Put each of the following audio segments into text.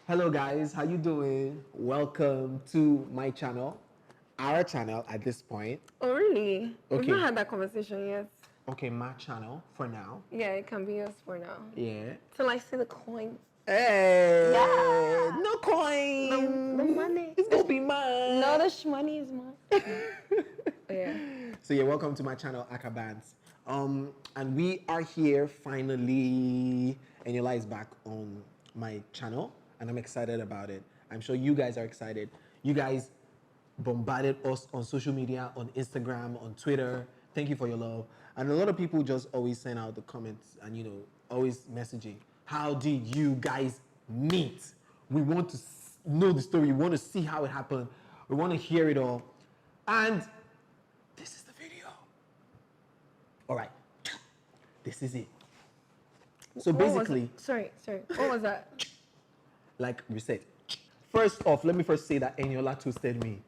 Hello guys, how you doing? Welcome to my channel, our channel at this point. Oh really? Okay. We've not had that conversation yet. Okay, my channel for now. Yeah, it can be yours for now. Yeah. Till I see the coins. Hey! Yeah. No coin! The money. It's gonna be mine! No, the money is mine. Yeah. So yeah, welcome to my channel, Akah Bants. And we are here finally. Eniola is back on my channel, and I'm excited about it. I'm sure you guys are excited. You guys bombarded us on social media, on Instagram, on Twitter. Thank you for your love. And a lot of people just always send out the comments and, always messaging. How did you guys meet? We want to know the story. We want to see how it happened. We want to hear it all. And this is the video. All right. This is it. So basically... Sorry. What was that? Like reset. First off, let me first say that Eniola toasted me.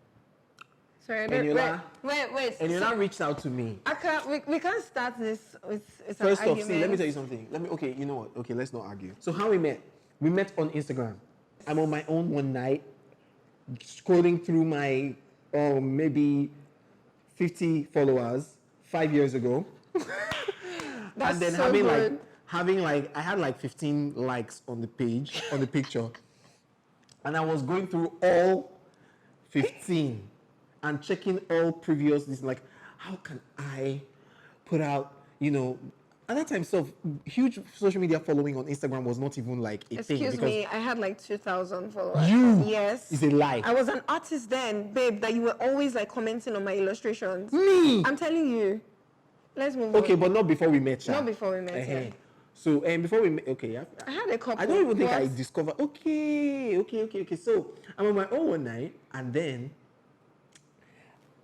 Sorry, Eniola, wait. Eniola reached out to me. We can't start this with First an off, argument. see, let me tell you something. Okay, you know what? Okay, let's not argue. So how we met? We met on Instagram. I'm on my own one night, scrolling through my maybe 50 followers 5 years ago. That's And then so I had like 15 likes on the page, on the picture. And I was going through all 15 and checking all previous, like, how can I put out, at that time, so huge social media following on Instagram was not even like a thing. Excuse me, I had like 2,000 followers. You? Yes. It's a lie. I was an artist then, babe, that you were always like commenting on my illustrations. Me? I'm telling you. Let's move on. Okay, but not before we met, Sha. Not before we met, yeah. So, before we met, okay, yeah. I had a couple. I don't even think I discovered, okay. So, I'm on my own one night, and then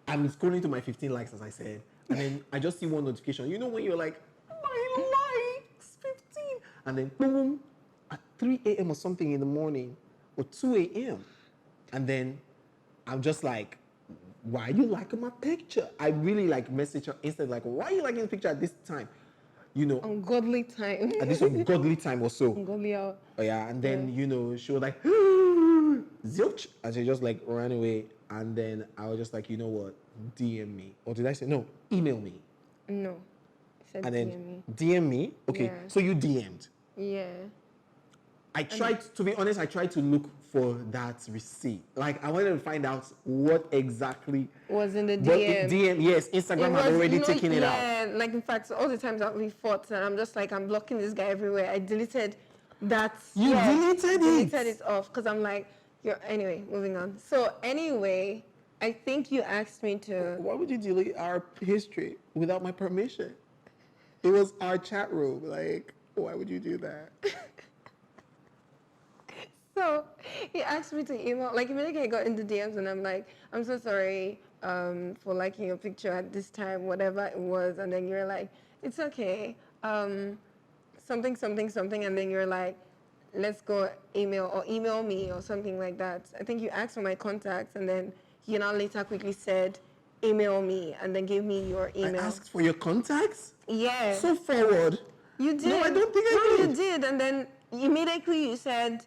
I'm scrolling to my 15 likes, as I said, and then I just see one notification. You know when you're like, my likes, 15, and then boom, at 3 a.m. or something in the morning, or 2 a.m., and then I'm just like, why are you liking my picture? I really like message her instantly, like, why are you liking the picture at this time? Ungodly time. At this ungodly time or so. Ungodly hour. Oh yeah, and then she was like, zilch, and she just like ran away. And then I was just like, you know what? DM me. Or did I say no? Email me. No. I said And DM then me. DM me. Okay, Yeah. so you DM'd. Yeah. I tried, to be honest, I tried to look for that receipt. Like, I wanted to find out what exactly was in the But DM. DM, yes, Instagram had already taken it out. Yeah, like in fact, all the times that we fought, and I'm just like, I'm blocking this guy everywhere. I deleted that. Deleted it off because I'm like, anyway, moving on. So anyway, I think you asked me to. Why would you delete our history without my permission? It was our chat room. Like, why would you do that? So he asked me to email, like immediately I got in the DMs and I'm like, I'm so sorry for liking your picture at this time, whatever it was. And then you're like, it's okay, something. And then you're like, let's go email me or something like that. I think you asked for my contacts and then you now later quickly said, email me and then gave me your email. I asked for your contacts? Yeah. So forward. You did. No, I don't think I did. No, you did. And then immediately you said,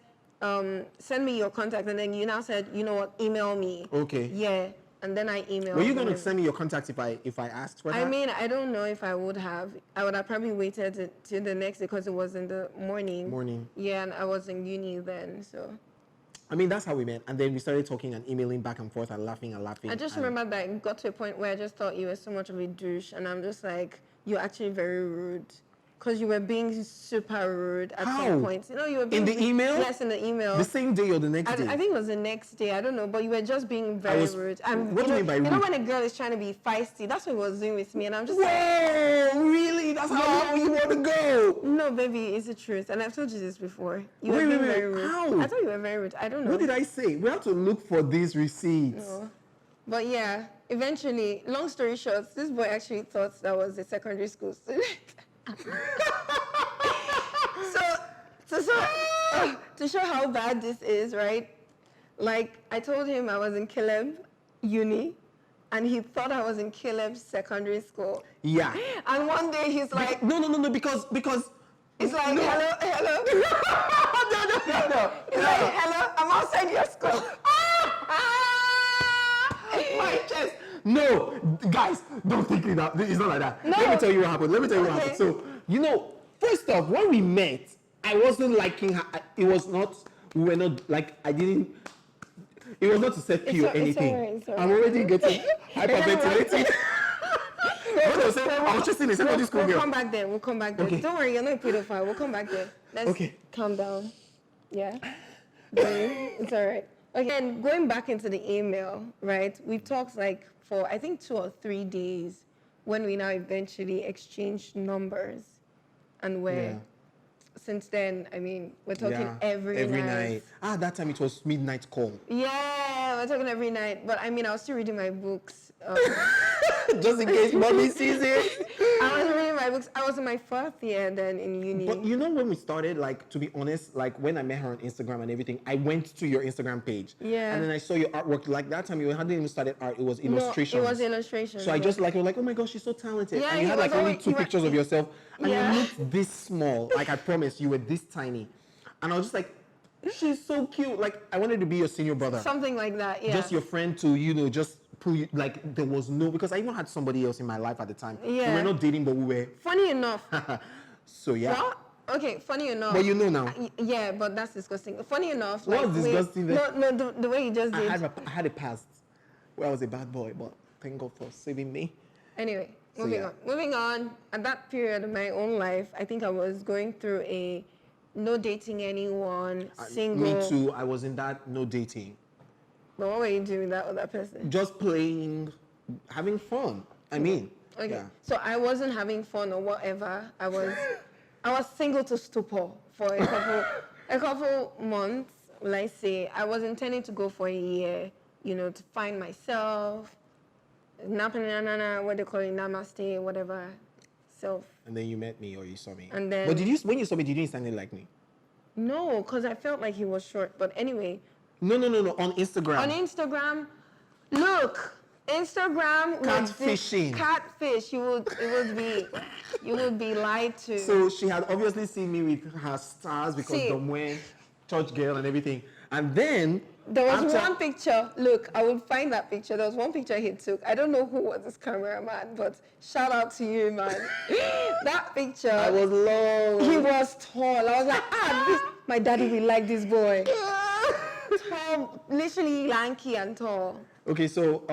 send me your contact, and then you now said, you know what, email me. Okay. Yeah, and then I emailed. Were you going to send me your contact if I asked for that? I mean, I don't know if I would have. I would have probably waited till the next day because it was in the morning. Yeah, and I was in uni then, so. I mean, that's how we met, and then we started talking and emailing back and forth and laughing. I just remember that it got to a point where I just thought you were so much of a douche, and I'm just like, you're actually very rude. Because you were being super rude at some point. You were being in the email? Yes, in the email. The same day or the next day? I think it was the next day. I don't know, but you were just being very rude. And what do you mean by rude? You know when a girl is trying to be feisty, that's what he was doing with me, and I'm just whoa, really? That's how you want to go? No, baby, it's the truth, and I've told you this before. You were being very rude. How? I thought you were very rude. I don't know. What did I say? We have to look for these receipts. No. But yeah, eventually, long story short, this boy actually thought that was a secondary school student. So to show how bad this is, right? Like, I told him I was in Caleb Uni, and he thought I was in Caleb's secondary school. Yeah. And one day he's like... No, because... It's like, hello. No. It's like, hello. quickly now. It's not like that. No. Let me tell you what happened. Okay. happened. So, first off, when we met, I wasn't liking her. It was not, we were not, like, I didn't, it was not to set you or anything. It's all right. I'm already getting hyperventilating. I was just in a secondary school girl. We'll come back there. Okay. Don't worry, you're not a pedophile. We'll come back there. Let's calm down. Yeah. It's all right. Okay, and going back into the email, right? We've talked like for, I think, 2 or 3 days when we now eventually exchanged numbers. And since then, I mean, we're talking every night. That time it was midnight call. Yeah, we're talking every night. But I mean, I was still reading my books. Just in case mommy sees it. I was reading my books. I was in my 4th year then in uni. But when we started, like, to be honest, like when I met her on Instagram and everything, I went to your Instagram page. Yeah. And then I saw your artwork. Like that time you hadn't even started art, it was illustrations. No, it was illustrations. So I just was like, oh my gosh, she's so talented. Yeah, and you had like only 2 pictures of yourself. And you looked this small. Like I promise, you were this tiny. And I was just like, she's so cute. Like I wanted to be your senior brother. Something like that, yeah. Just your friend to, just like there was no, because I even had somebody else in my life at the time. Yeah. We were not dating, but we were. Funny enough. So yeah. What? Okay, funny enough. But you know now. Yeah, but that's disgusting. Funny enough. What's disgusting there? No, the way you just did. I had a past where I was a bad boy, but thank God for saving me. Anyway, moving on. At that period of my own life, I think I was going through a no dating anyone, single. Me too. I was in that no dating. But what were you doing with that other person? Just playing, having fun. I mean. Okay. Yeah. So I wasn't having fun or whatever. I was single to stupor for a couple months. Let's say I was intending to go for a year, to find myself. Napa, what they call it, namaste, whatever. Self. And then you met me or you saw me. And then. But when you saw me, did you instantly like me? No, because I felt like he was short. But anyway. No. On Instagram. On Instagram, look, Instagram catfishing. Catfish. You would be lied to. So she had obviously seen me with her stars because the church girl and everything. And then there was one picture. Look, I will find that picture. There was one picture he took. I don't know who was this cameraman, but shout out to you, man. That picture. I was low. He was tall. I was like, my daddy will like this boy. Tall, literally lanky and tall. Okay, so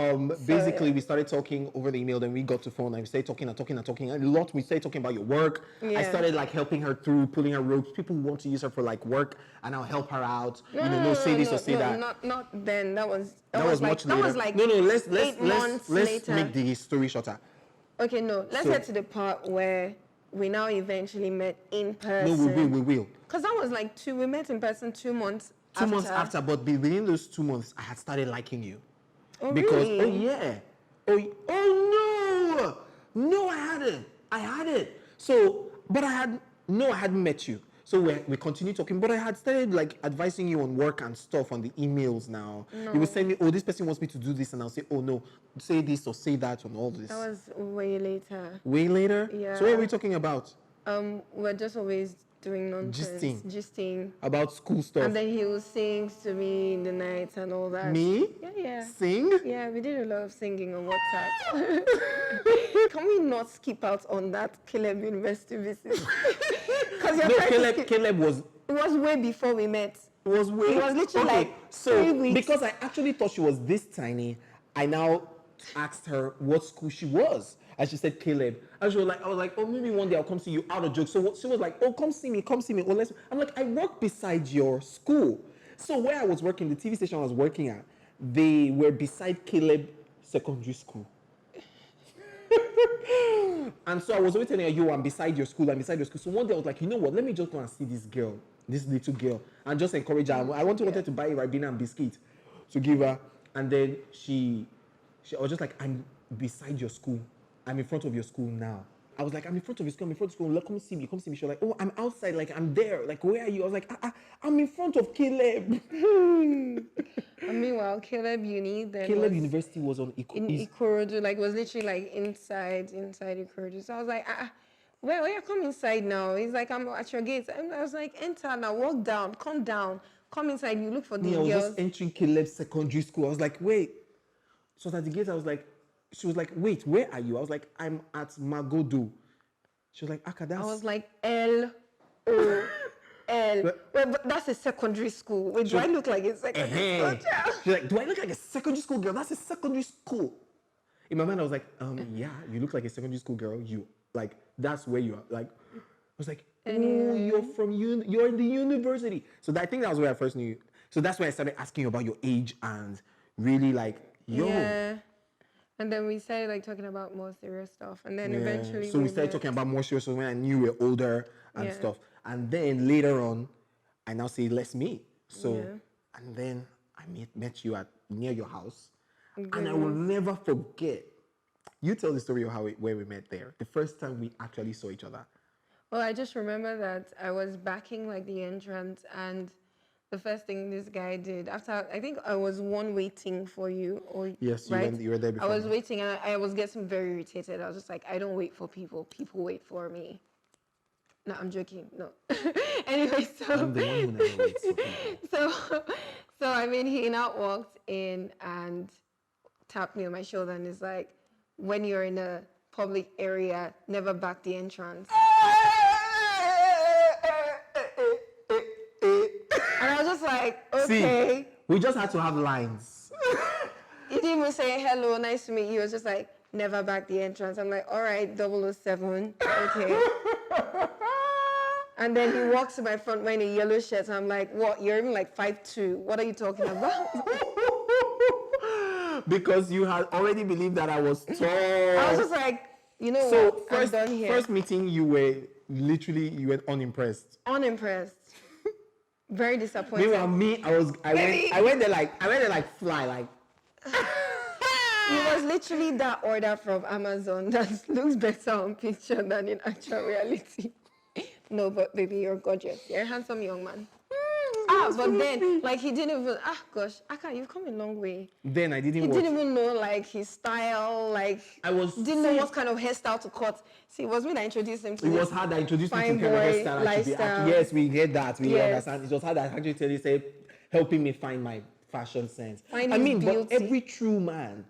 basically we started talking over the email, then we got to phone and we started talking. A lot. We started talking about your work. Yeah. I started like helping her through, pulling her ropes. People want to use her for like work, and I'll help her out. Say this or say that. Not then. That was much later. That was like let's make the story shorter. Okay, no. Let's get to the part where we now eventually met in person. No, we will. Because that was like we met in person 2 months. 2 months after, but within those 2 months, I had started liking you. Oh, because really? No, I had it. So, but I hadn't met you. So we continued talking, but I had started like advising you on work and stuff on the emails now. No. You would send me, this person wants me to do this, and I'll say, oh no, say this or say that and all this. That was way later. Way later? Yeah. So what are we talking about? We're just always doing nonsense. Gisting. About school stuff. And then he will sing to me in the night and all that. Me? Yeah. Sing? Yeah, we did a lot of singing on WhatsApp. Can we not skip out on that Caleb University visit? Caleb was... It was way before we met. It was literally like 3 weeks. Because I actually thought she was this tiny, I now asked her what school she was. And she said Caleb. And I was like, oh, maybe one day I'll come see you, out of joke. So she was like, oh, come see me. Oh, I'm like, I work beside your school. So where I was working, the TV station I was working at, they were beside Caleb Secondary School. And so I was always telling her, I'm beside your school. So one day I was like, you know what? Let me just go and see this girl, this little girl, and just encourage her. I wanted to buy a Ribena and biscuit to give her. And then she was just like, I'm beside your school. I'm in front of your school now. I was like, I'm in front of your school. Look, come see me. She was like, oh, I'm outside. Like, I'm there. Like, where are you? I was like, I'm in front of Caleb. And meanwhile, Caleb University was on Ikorodu. Like, was literally like inside Ikorodu. So I was like, where you come inside now? He's like, I'm at your gates. And I was like, enter now, walk down, come down, come inside. You look for these girls. I was just entering Caleb's secondary school. I was like, wait. So at the gate, I was like, she was like, wait, where are you? I was like, I'm at Magodo. She was like, Akah, I that's... was like, L-O-L. Wait, but that's a secondary school. Wait, do I look like a secondary school child? She's like, do I look like a secondary school girl? That's a secondary school. In my mind, I was like, yeah, you look like a secondary school girl. You, like, that's where you are. Like, I was like, oh, you're in the university. So I think that was where I first knew you. So that's why I started asking you about your age and really like, yo. Yeah. And then we started like talking about more serious stuff. And then eventually So we started talking about more serious when I knew we were older and stuff. And then later on, I now say, let's meet. So, and then I met you near your house. And I will never forget. You tell the story of where we met there. The first time we actually saw each other. Well, I just remember that I was backing like the entrance, and the first thing this guy did after, I think I was waiting for you, or yes, right? You were there before. I was waiting, and I was getting very irritated. I was just like, I don't wait for people. People wait for me. No, I'm joking. No. Anyway, so I'm the one who never waits for people. So I mean, he now walked in and tapped me on my shoulder and is like, when you're in a public area, never back the entrance. And I was just like, okay. See, we just had to have lines. He didn't even say hello, nice to meet you. He was just like, never back the entrance. I'm like, all right, 007. Okay. And then he walks to my front wearing a yellow shirt. And I'm like, what? You're even like 5'2". What are you talking about? Because you had already believed that I was tall. I was just like, you know so what? First, I'm done here. First meeting, you were unimpressed. Unimpressed. Very disappointed. Meanwhile, I went there like fly, like. It was literally that order from Amazon that looks better on picture than in actual reality. No, but baby, you're gorgeous. You're a handsome young man. But then, like, he didn't even, gosh, Akah, you've come a long way. Then I didn't He didn't even know, like, his style, like, didn't know what kind of hairstyle to cut. See, it was me that introduced him to it was hard that introduced me to fine kind of boy hairstyle. lifestyle. Yes, we get that. We Yes. understand. It was hard that actually said, helping me find my fashion sense. Find I his mean, beauty. but every true man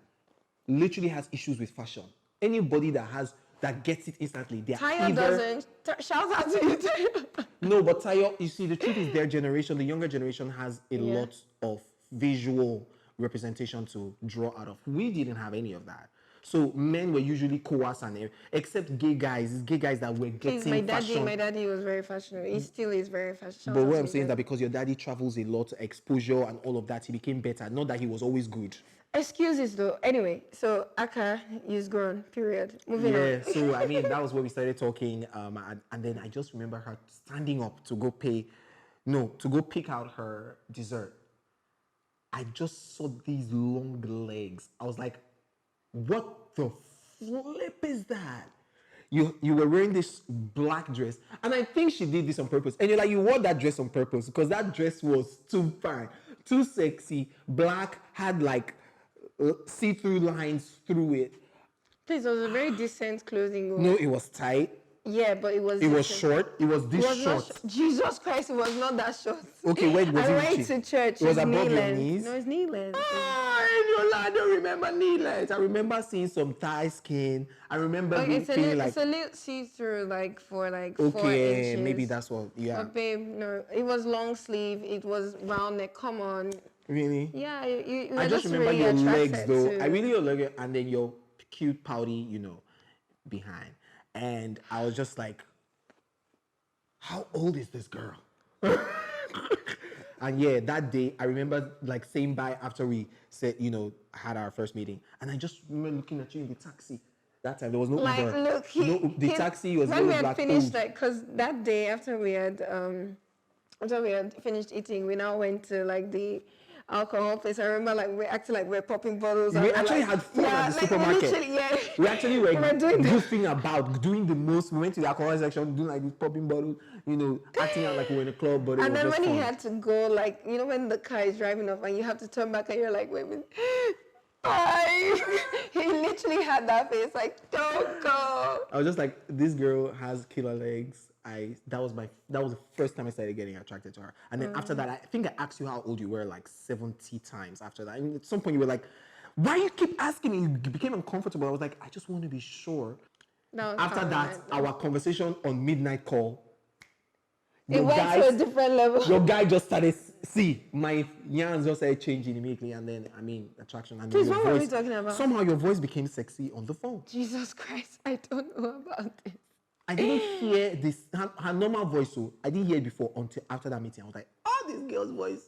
literally has issues with fashion. Anybody that gets it instantly, they're Tayo doesn't. Shout out to you, Tayo. No, but Tayo, you see, the truth is their generation, the younger generation has a lot of visual representation to draw out of. We didn't have any of that. So men were usually coerced, and except gay guys that were getting fashion. My daddy was very fashionable. He still is very fashionable. But what I'm saying is that because your daddy travels a lot, exposure and all of that, he became better. Not that he was always good. Excuses though. Anyway, so Akah is grown. Period. Moving on. Yeah. So I mean, that was where we started talking, and then I just remember her standing up to go pick out her dessert. I just saw these long legs. I was like, what the flip is that? You were wearing this black dress, and I think she did this on purpose. And you're like, you wore that dress on purpose because that dress was too fine, too sexy. Black, had like see-through lines through it. Please, it was a very decent clothing. No, it was tight. Yeah, but it was. It was short. It was this short. Jesus Christ, it was not that short. Okay, wait, was I it? went to church. It was above your knee-length. knees. No, it's knee length. I don't remember knee length. I remember seeing some thigh skin. I remember feeling like it's a little see-through, like for like 4 okay, inches. maybe that's what. Yeah. But babe, no, it was long sleeve. It was round neck. Come on. Really? Yeah, you I just remember really your legs attracted though. to- I really your leg and then your cute pouty, behind. And I was just like, how old is this girl? And yeah, that day I remember like saying bye after we said, had our first meeting. And I just remember looking at you in the taxi. That time there was no Uber. Look, the taxi was when we had black. finished, because that day after we had finished eating, we now went to like the alcohol place. I remember like we acted like we're popping bottles. We actually had fun at the supermarket. We actually were goofing about, doing the most. We went to the alcohol section, doing like this popping bottles, acting out like we were in a club. But and then when fun. he had to go, like when the car is driving off and you have to turn back and you're like, wait a minute. Bye. He literally had that face like, don't go. I was just like, this girl has killer legs. That was the first time I started getting attracted to her. And then after that, I think I asked you how old you were like 70 times after that. And at some point you were like, Why you keep asking me? It became uncomfortable. I was like, I just want to be sure. That was After how we that, met. our conversation on midnight call, It went to a different level. your guy just started, see, my yans just started changing immediately, and then, I mean, attraction. And then Please, your what were we voice, talking about? somehow your voice became sexy on the phone. Jesus Christ, I don't know about this. I didn't hear this, her normal voice, so I didn't hear it before until after that meeting. I was like, oh, this girl's voice.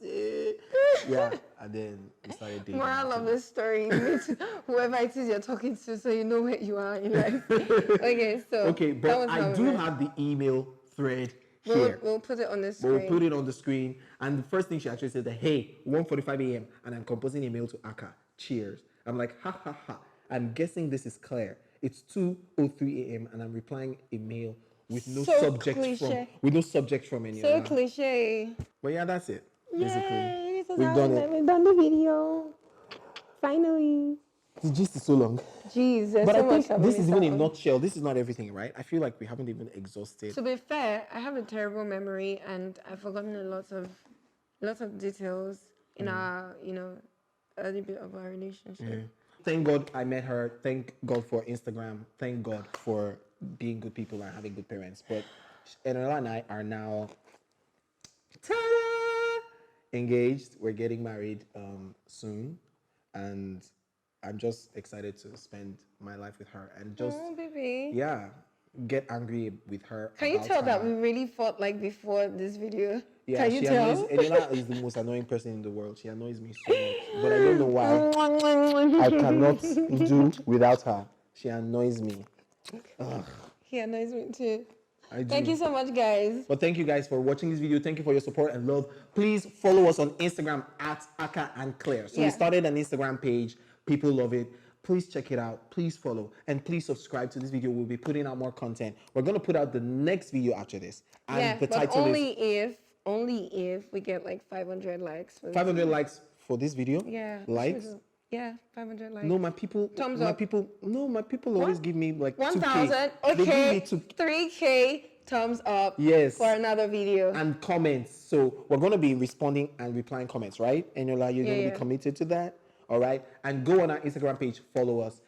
Yeah, and then we started dating. Moral of the story, meet whoever it is you're talking to so you know where you are in life. Okay, so Okay, that but was how I we do met. have the email thread here. We'll put it on the But screen. we'll put it on the screen. And the first thing she actually said that, hey, 1:45 a.m. and I'm composing a mail to Akah. Cheers. I'm like, ha ha ha. I'm guessing this is Claire. It's 2:03 a.m. and I'm replying a mail with no So subject cliche. from any So other. cliche. But yeah, that's it. Basically. Yay, this is We've how done we it. met. We've done the video. Finally. The gist is so long. Jeez, there's But so I much think that we this is missed even a out on. nutshell. This is not everything, right? I feel like we haven't even exhausted. To be fair, I have a terrible memory and I've forgotten a lot of details in our, early bit of our relationship. Thank God I met her. Thank God for Instagram. Thank God for being good people and having good parents. But Enola and I are now engaged. We're getting married soon. And I'm just excited to spend my life with her and just, Oh, baby. yeah, get angry with her. Can you about tell that her. we really fought like before this video? Yeah, Can you she tell? annoys. Enola is the most annoying person in the world. She annoys me so much, but I don't know why. I cannot do without her. She annoys me. He annoys me too. I do. Thank you so much, guys. But thank you guys for watching this video. Thank you for your support and love. Please follow us on Instagram at Akah and Claire. So we Yeah. started an Instagram page. People love it. Please check it out. Please follow and please subscribe to this video. We'll be putting out more content. We're gonna put out the next video after this, and Yeah, the but title only if we get like 500 likes. For is this 500 video. likes for this video. Yeah. Likes. Yeah, 500 likes. No, my people. Thumbs my up. people. No, my people always give me like 1,000. 2K. They give Okay. me 2K 3K thumbs up. Yes. For another video. and comments. So we're gonna be responding and replying comments, right? And you're Yeah. gonna be committed to that, all right? And go on our Instagram page, follow us.